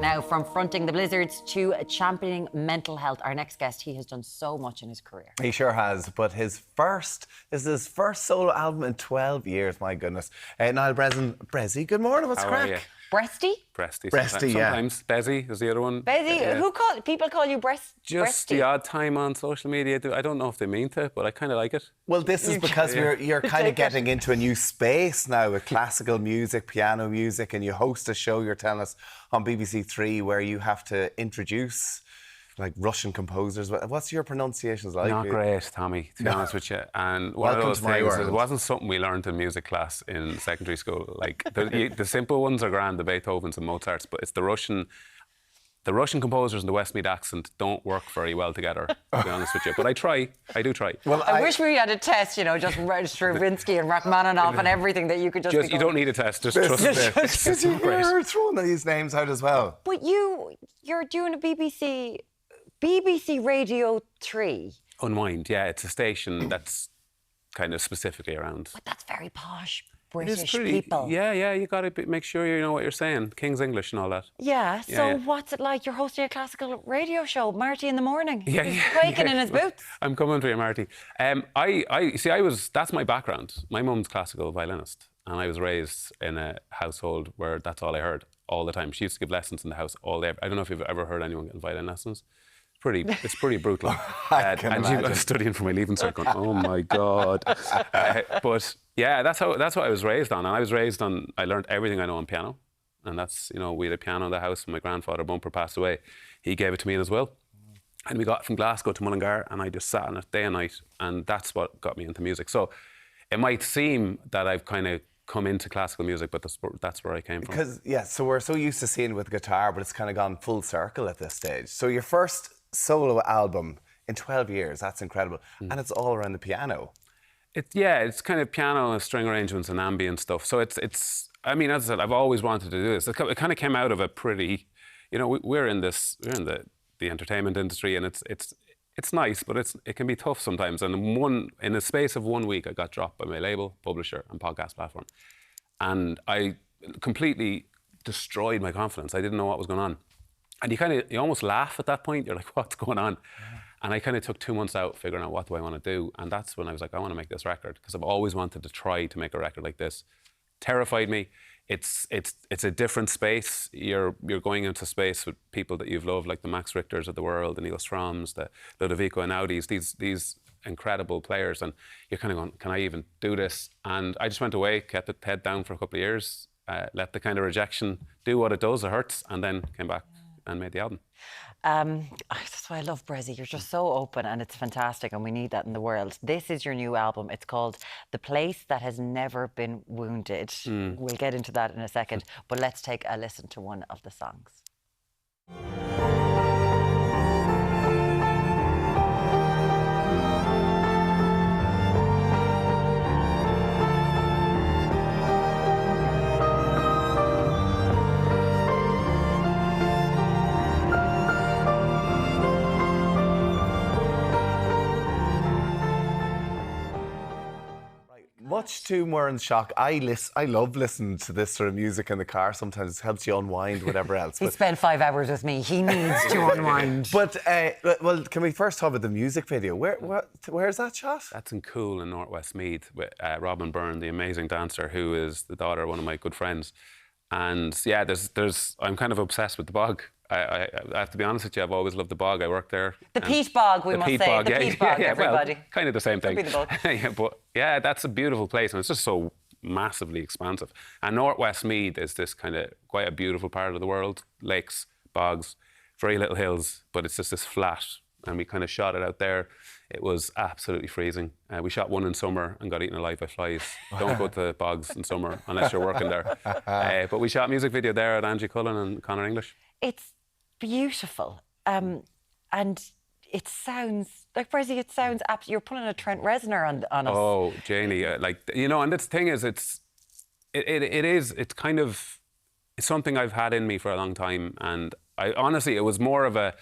Now, from fronting the blizzards to championing mental health, our next guest, he has done so much in his career. He sure has, but this is his first solo album in 12 years, my goodness. Niall Breslin, Bressie, good morning, what's crack? Brestie? Brestie, yeah. Sometimes. Bressie is the other one. Bressie? People call you Just Brestie? the odd time on social media. I don't know if they mean to, but I kind of like it. Well, this is because you're kind of getting into a new space now with classical music, piano music, and you host a show, you're telling us, on BBC Three where you have to introduce like Russian composers. What's your pronunciations like? Not great, Tommy, to be honest with you. And one of those things, it wasn't something we learned in music class in secondary school. Like the simple ones are grand, the Beethovens and Mozarts, but it's the Russian composers and the Westmeath accent don't work very well together, to be honest with you. But I do try. Well, I wish we had a test, just Stravinsky and Rachmaninoff and everything that you could just you don't need a test, just trust me. Because you're throwing these names out as well. But you're doing a BBC Radio 3. Unwind, yeah. It's a station that's kind of specifically around. But that's very posh British people. Yeah, you got to make sure you know what you're saying. King's English and all that. Yeah, so what's it like? You're hosting a classical radio show, Marty in the morning. He's quaking in his boots. I'm coming for you, Marty. That's my background. My mum's classical violinist, and I was raised in a household where that's all I heard all the time. She used to give lessons in the house all day. I don't know if you've ever heard anyone getting violin lessons. It's pretty brutal. I can imagine. I was studying for my leaving cert going, oh my God. But yeah, that's what I was raised on. And I learned everything I know on piano. And that's, we had a piano in the house when my grandfather Bumper passed away. He gave it to me as well. And we got from Glasgow to Mullingar and I just sat on it day and night. And that's what got me into music. So it might seem that I've kind of come into classical music, but that's where I came from. Because, so we're so used to seeing it with guitar, but it's kind of gone full circle at this stage. So your first solo album in 12 years, that's incredible. And it's all around the piano. It's kind of piano and string arrangements and ambient stuff. So it's as I said, I've always wanted to do this. It kind of came out of a pretty, we're in the entertainment industry, and it's nice, but it can be tough sometimes. And in the space of 1 week, I got dropped by my label, publisher, and podcast platform. And I completely destroyed my confidence. I didn't know what was going on. And you almost laugh at that point. You're like, what's going on? Yeah. And I kind of took 2 months out figuring out what do I want to do. And that's when I was like, I want to make this record, because I've always wanted to try to make a record like this. Terrified me. It's a different space. You're going into space with people that you've loved, like the Max Richters of the world, the Neil Stroms, the Ludovico Einaudis, these incredible players. And you're kind of going, can I even do this? And I just went away, kept it head down for a couple of years, let the kind of rejection do what it does, it hurts, and then came back and made the album. That's why I love Bressie. You're just so open, and it's fantastic, and we need that in the world. This is your new album. It's called The Place That Has Never Been Wounded. We'll get into that in a second, but let's take a listen to one of the songs. Much to Muireann's shock, I love listening to this sort of music in the car. Sometimes it helps you unwind, whatever else. He spent 5 hours with me. He needs to unwind. But, well, can we first talk about the music video? Where's that shot? That's in Cool in North West Meath with Robin Byrne, the amazing dancer, who is the daughter of one of my good friends. And yeah, I'm kind of obsessed with the bog. I have to be honest with you, I've always loved the bog. I worked there. The peat bog, we must say. The peat bog, everybody. Well, kind of the same thing. Could be the both. But yeah, that's a beautiful place, and it's just so massively expansive. And North West Meath is this kind of quite a beautiful part of the world. Lakes, bogs, very little hills, but it's just this flat. And we kind of shot it out there. It was absolutely freezing. We shot one in summer and got eaten alive by flies. Don't go to bogs in summer unless you're working there. But we shot a music video there at Angie Cullen and Conor English. It's beautiful. And it sounds, like Bressie, it sounds absolutely, you're pulling a Trent Reznor on us. Oh, Janie, and the thing is, it's something I've had in me for a long time. And I honestly, it was more of a,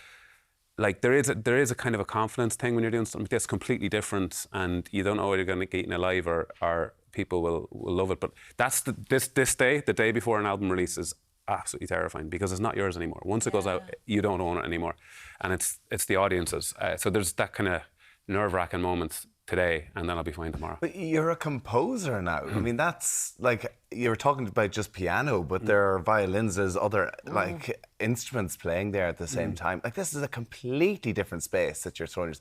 like there is a kind of a confidence thing when you're doing something that's completely different, and you don't know whether you're going to get eaten alive or people will love it. But that's this day, the day before an album release, is absolutely terrifying because it's not yours anymore. Once it goes out, you don't own it anymore, and it's the audience's. So there's that kind of nerve-wracking moments today, and then I'll be fine tomorrow. But you're a composer now. I mean, that's like, you were talking about just piano, but there are violins, there's other like instruments playing there at the same time. Like, this is a completely different space that you're throwing.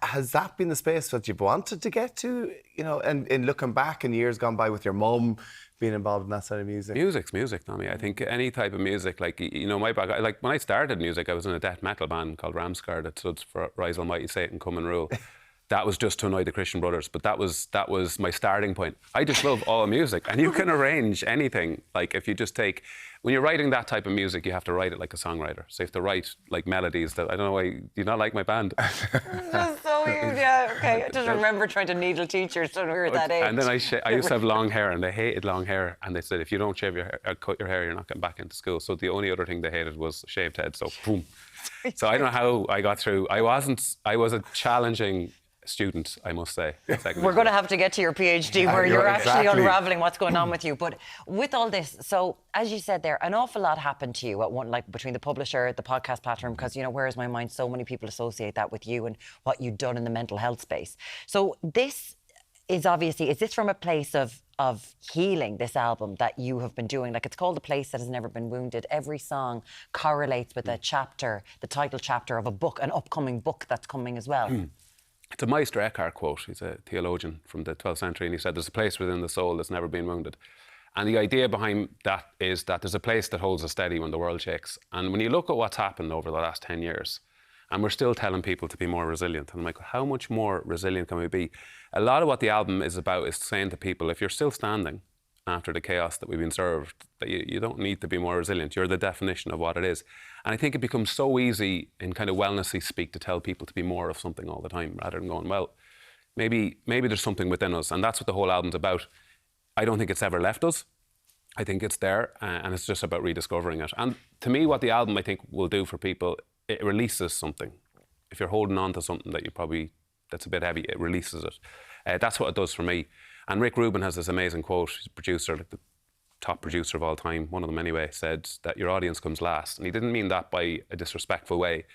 Has that been the space that you've wanted to get to? You know, and in looking back in years gone by with your mum being involved in that side of music? Music's music, Tommy. I think any type of music, like, you know, my background, like when I started music, I was in a death metal band called Ramscar that stood for Rise Almighty Satan, Come and Rule. That was just to annoy the Christian Brothers, but that was my starting point. I just love all music, and you can arrange anything. Like, if you just take, when you're writing that type of music, you have to write it like a songwriter. So you have to write like melodies that, I don't know why, do you not like my band? That's so weird, yeah, okay. I just remember trying to needle teachers when we were that age. And then I used to have long hair, and they hated long hair, and they said, if you don't shave your hair, cut your hair, you're not getting back into school. So the only other thing they hated was shaved head, so boom. So I don't know how I got through. I was a challenging student, I must say. We're going to have to get to your PhD where you're actually unraveling what's going on with you. But with all this, so as you said there, an awful lot happened to you at one, like between the publisher, the podcast platform, because, you know, Where Is My Mind, so many people associate that with you and what you've done in the mental health space. So this is obviously, is this from a place of healing, this album that you have been doing? Like, it's called The Place That Has Never Been Wounded. Every song correlates with a chapter, the title chapter of a book, an upcoming book that's coming as well. It's a Meister Eckhart quote. He's a theologian from the 12th century, and he said, there's a place within the soul that's never been wounded. And the idea behind that is that there's a place that holds us steady when the world shakes. And when you look at what's happened over the last 10 years, and we're still telling people to be more resilient, and I'm like, how much more resilient can we be? A lot of what the album is about is saying to people, if you're still standing after the chaos that we've been served, that you don't need to be more resilient. You're the definition of what it is. And I think it becomes so easy in kind of wellnessy speak to tell people to be more of something all the time, rather than going, well, maybe there's something within us. And that's what the whole album's about. I don't think it's ever left us. I think it's there, and it's just about rediscovering it. And to me, what the album, I think, will do for people, it releases something. If you're holding on to something that's a bit heavy, it releases it. That's what it does for me. And Rick Rubin has this amazing quote. He's a producer, like the top producer of all time, one of them anyway, said that your audience comes last. And he didn't mean that by a disrespectful way.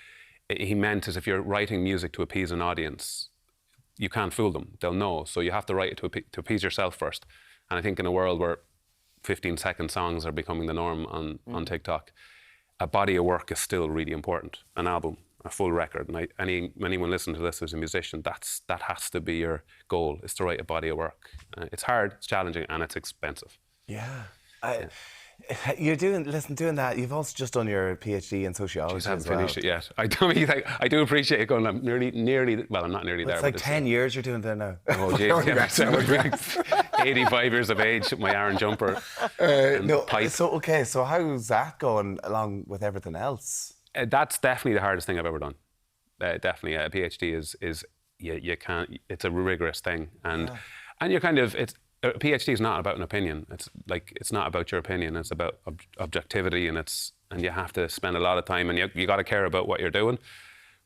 He meant as if you're writing music to appease an audience, you can't fool them. They'll know. So you have to write it to appease yourself first. And I think in a world where 15-second songs are becoming the norm on TikTok, a body of work is still really important. An album, a full record. And anyone listening to this who's a musician, that has to be your goal, is to write a body of work. It's hard, it's challenging, and it's expensive. Yeah. You're doing that. You've also just done your PhD in sociology. I haven't finished it yet. I do appreciate it going. I'm nearly. Well, I'm not nearly there. It's like 10 years you're doing that now. Oh, geez. Yeah, 85 years of age with my Aaron jumper. Pipe. So how's that going along with everything else? That's definitely the hardest thing I've ever done. Definitely, a PhD is you can't. It's a rigorous thing, and you're kind of a PhD is not about an opinion. It's not about your opinion. It's about objectivity, and you have to spend a lot of time, and you got to care about what you're doing.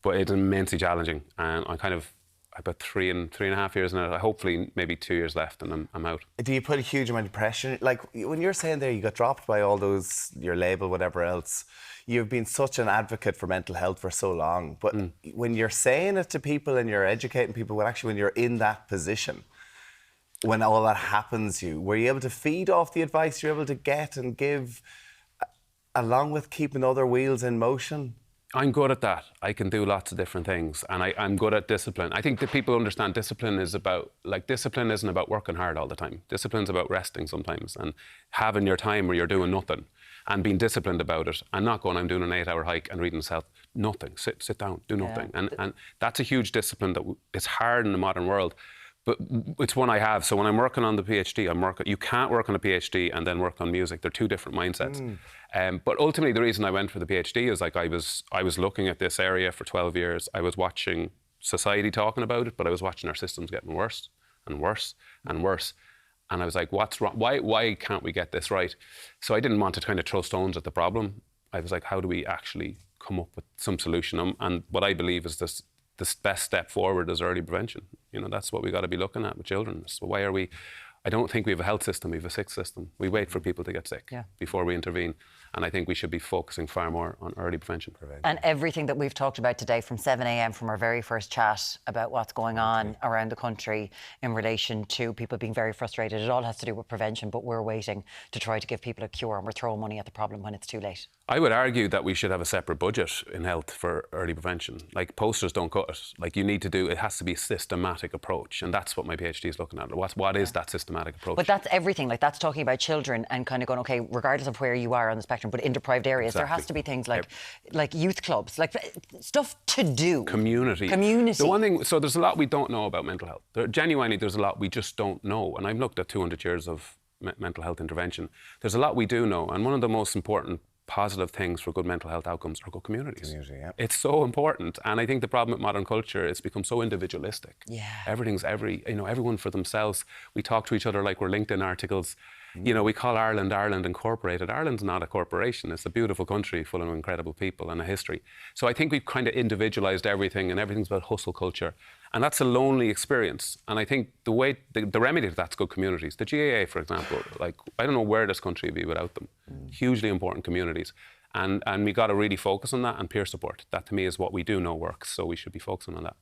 But it's immensely challenging, and I'm kind of about 3.5 years now. Hopefully, maybe 2 years left, and I'm out. Do you put a huge amount of pressure? Like when you're saying there, you got dropped by all those, your label, whatever else. You've been such an advocate for mental health for so long, but when you're saying it to people and you're educating people, when you're in that position, when all that happens, were you able to feed off the advice you're able to get and give, along with keeping other wheels in motion? I'm good at that. I can do lots of different things, and I'm good at discipline. I think that people understand discipline isn't about working hard all the time. Discipline's about resting sometimes and having your time where you're doing nothing and being disciplined about it and not going, I'm doing an 8-hour hike and reading self. Nothing. Sit down, do nothing. Yeah. And that's a huge discipline that it's hard in the modern world. But it's one I have. So when I'm working on the PhD, you can't work on a PhD and then work on music. They're two different mindsets. But ultimately, the reason I went for the PhD is like I was looking at this area for 12 years. I was watching society talking about it, but I was watching our systems getting worse and worse and worse. And I was like, what's wrong? Why can't we get this right? So I didn't want to kind of throw stones at the problem. I was like, how do we actually come up with some solution? And what I believe is this best step forward is early prevention. You know, that's what we got to be looking at with children. So why are we I don't think we have a health system, we have a sick system. We wait for people to get sick before we intervene. And I think we should be focusing far more on early prevention. And everything that we've talked about today from 7 a.m. from our very first chat about what's going on around the country in relation to people being very frustrated, it all has to do with prevention, but we're waiting to try to give people a cure and we're throwing money at the problem when it's too late. I would argue that we should have a separate budget in health for early prevention. Like, posters don't cut it. Like, you need to do, it has to be a systematic approach. And that's what my PhD is looking at. What is that systematic approach? But that's everything. Like, that's talking about children and kind of going, okay, regardless of where you are on the spectrum, but in deprived areas, there has to be things like youth clubs, like stuff to do. Community. The one thing, so there's a lot we don't know about mental health. Genuinely, there's a lot we just don't know. And I've looked at 200 years of mental health intervention. There's a lot we do know. And one of the most important positive things for good mental health outcomes are good communities. It's so important. And I think the problem with modern culture, it's become so individualistic. Everything's everyone for themselves. We talk to each other like we're LinkedIn articles. You know, we call Ireland Incorporated. Ireland's not a corporation. It's a beautiful country full of incredible people and a history. So I think we've kind of individualized everything, and everything's about hustle culture. And that's a lonely experience. And I think the remedy to that's good communities. The GAA, for example, like, I don't know where this country would be without them. Hugely important communities. And we got to really focus on that, and peer support. That, to me, is what we do know works. So we should be focusing on that.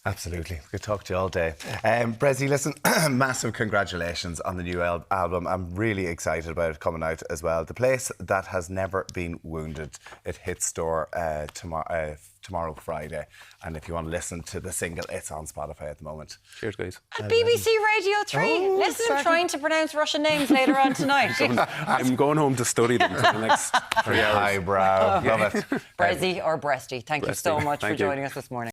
Absolutely. We could talk to you all day. Bressie, listen, massive congratulations on the new album. I'm really excited about it coming out as well. The Place That Has Never Been Wounded. It hits store tomorrow, Friday. And if you want to listen to the single, it's on Spotify at the moment. Cheers, guys. At BBC Radio 3. Listen, trying to pronounce Russian names later on tonight. I'm going home to study them for the next 3 hours. Highbrow. Love it. Bressie or Brestie, thank you so much for joining us this morning.